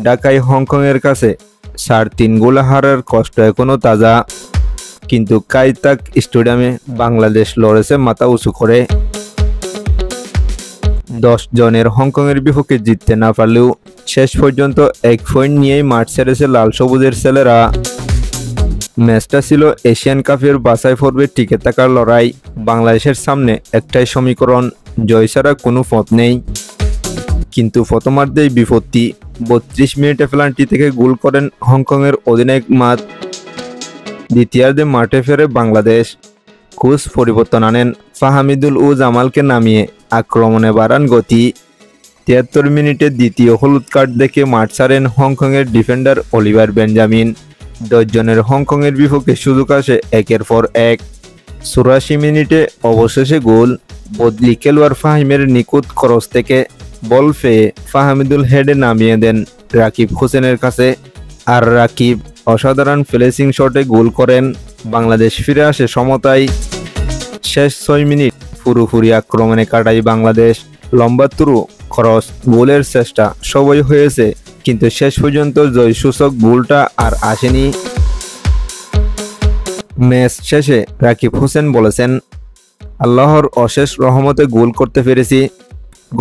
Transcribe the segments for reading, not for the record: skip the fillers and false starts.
ঢাকায় হংকংয়ের কাছে ৩.৫ গোল হারার কষ্ট এখনও তাজা। কিন্তু কাইতাক স্টেডিয়ামে বাংলাদেশ লড়েছে মাথা উঁচু করে। ১০ জনের হংকংয়ের বিপক্ষে জিততে না পারলেও শেষ পর্যন্ত ১ পয়েন্ট নিয়েই মাঠ ছেড়েছে লাল সবুজের ছেলেরা। ম্যাচটা ছিল এশিয়ান কাপের বাছাই পর্বে টিকে থাকার লড়াই। বাংলাদেশের সামনে একটাই সমীকরণ, জয় ছাড়া কোনো পথ নেই। কিন্তু প্রথমার্ধেই বিপত্তি। ৩২ মিনিটে পেনাল্টি থেকে গোল করেন হংকংয়ের অধিনায়ক মাদ। দ্বিতীয়ার্ধে মাঠে ফেরে বাংলাদেশ। কোচ পরিবর্তন আনেন, ফাহামিদুল ও জামালকে নামিয়ে আক্রমণে বাড়ান গতি। ৭৩ মিনিটে দ্বিতীয় হলুদ কার্ড দেখে মাঠ ছাড়েন হংকংয়ের ডিফেন্ডার অলিভার বেঞ্জামিন। ১০ জনের হংকংয়ের বিপক্ষে সুযোগ আসে একের পর এক। ৮৪ মিনিটে অবশেষে গোল। বদলি খেলোয়াড় ফাহিমের নিখুঁত ক্রস থেকে বল পেয়ে ফাহামিদুল হেডে নামিয়ে দেন রাকিব হোসেনের কাছে। আর রাকিব অসাধারণ ফিনিশিং শটে গোল করেন। বাংলাদেশ ফিরে আসে সমতায়। শেষ ৬ মিনিট পুরোপুরি আক্রমণে কাটায় বাংলাদেশ। লম্বা তুরু, ক্রস, গোলের চেষ্টা সবই হয়েছে, কিন্তু শেষ পর্যন্ত জয়সূচক গোলটা আর আসেনি। ম্যাচ শেষে রাকিব হোসেন বলেছেন, আল্লাহর অশেষ রহমতে গোল করতে পেরেছি।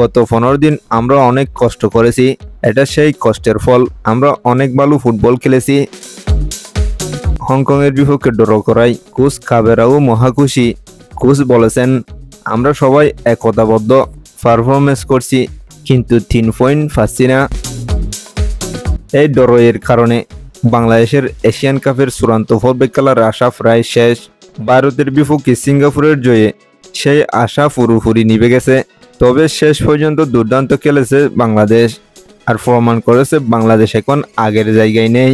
গত ১৫ দিন আমরা অনেক কষ্ট করেছি, এটা সেই কষ্টের ফল। আমরা অনেক ভালো ফুটবল খেলেছি। হংকংয়ের বিপক্ষে ড্র করায় কোচ কাবেরাও মহাখুশি। কোচ বলেছেন, আমরা সবাই একতাবদ্ধ পারফরমেন্স করছি, কিন্তু ৩ পয়েন্ট পাচ্ছি না। এই ড্রয়ের কারণে বাংলাদেশের এশিয়ান কাপের চূড়ান্ত পর্বে খেলার আশা প্রায় শেষ। ভারতের বিপক্ষে সিঙ্গাপুরের জয়ে সেই আশা পুরোপুরি নিভে গেছে। তবে শেষ পর্যন্ত দুর্দান্ত খেলেছে বাংলাদেশ, আর প্রমাণ করেছে বাংলাদেশ এখন আগের জায়গায় নেই।